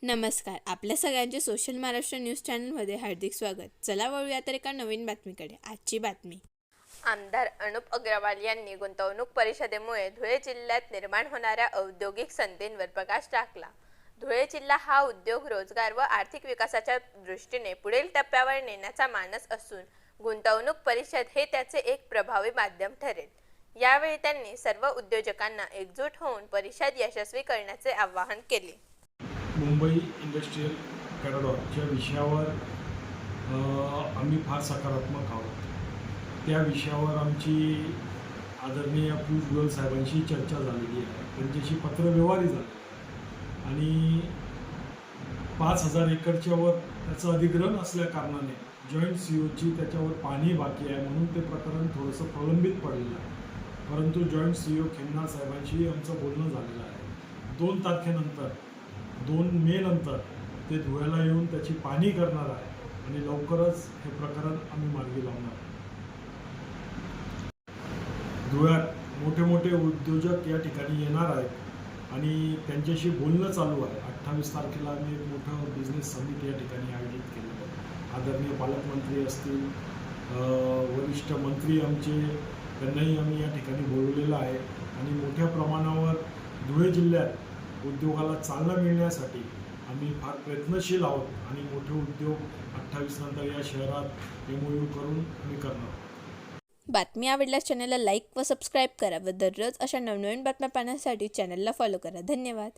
नमस्कार. आपल्या सगळ्यांचे सोशल महाराष्ट्र न्यूज चॅनलमध्ये हार्दिक स्वागत. चला वळूया तर एका नवीन बातमीकडे. आजची बातमी. आमदार अनुप अग्रवाल यांनी गुंतवणूक परिषदेमुळे धुळे जिल्ह्यात निर्माण होणाऱ्या औद्योगिक संधींवर प्रकाश टाकला. धुळे जिल्हा हा उद्योग, रोजगार व आर्थिक विकासाच्या दृष्टीने पुढील टप्प्यावर नेण्याचा मानस असून गुंतवणूक परिषद हे त्याचे एक प्रभावी माध्यम ठरेल. यावेळी त्यांनी सर्व उद्योजकांना एकजूट होऊन परिषद यशस्वी करण्याचे आवाहन केले. मुंबई इंडस्ट्रियल कॉरिडॉरच्या विषयावर आम्ही फार सकारात्मक आहोत. त्या विषयावर आमची आदरणीय पियुष गोयल साहेबांशी चर्चा झालेली आहे. त्यांच्याशी पत्रव्यवहारही झाला आणि 5,000 एकरच्या वर त्याचं अधिग्रहण असल्या कारणाने जॉईंट CEOची त्याच्यावर पाहणी बाकी आहे, म्हणून ते प्रकरण थोडंसं प्रलंबित पडलेलं आहे. परंतु जॉईंट CEO खेमनार साहेबांशी आमचं बोलणं झालेलं आहे. 2 तारखेनंतर 2 मे नंतर ते धुळ्याला येऊन त्याची पाहणी करणार आहे आणि लवकरच हे प्रकरण आम्ही मार्गी लावणार. धुळ्यात मोठे मोठे उद्योजक या ठिकाणी येणार आहेत आणि त्यांच्याशी बोलणं चालू आहे. 28 तारखेला आम्ही एक मोठं बिझनेस समिट या ठिकाणी आयोजित केलेलं आहे. आदरणीय पालकमंत्री असतील, वरिष्ठ मंत्री आमचे, त्यांनाही आम्ही या ठिकाणी बोलवलेलं आहे आणि मोठ्या प्रमाणावर धुळे जिल्ह्यात उद्योगाला चालना मिळण्यासाठी आम्ही फार प्रयत्नशील आहोत आणि मोठे उद्योग 28 नंतर या शहरात MOU करून आम्ही करणार. बातमी आवडल्यास चॅनलला लाईक व सबस्क्राईब करा व दररोज अशा नवनवीन बातम्या पाहण्यासाठी चॅनलला फॉलो करा. धन्यवाद.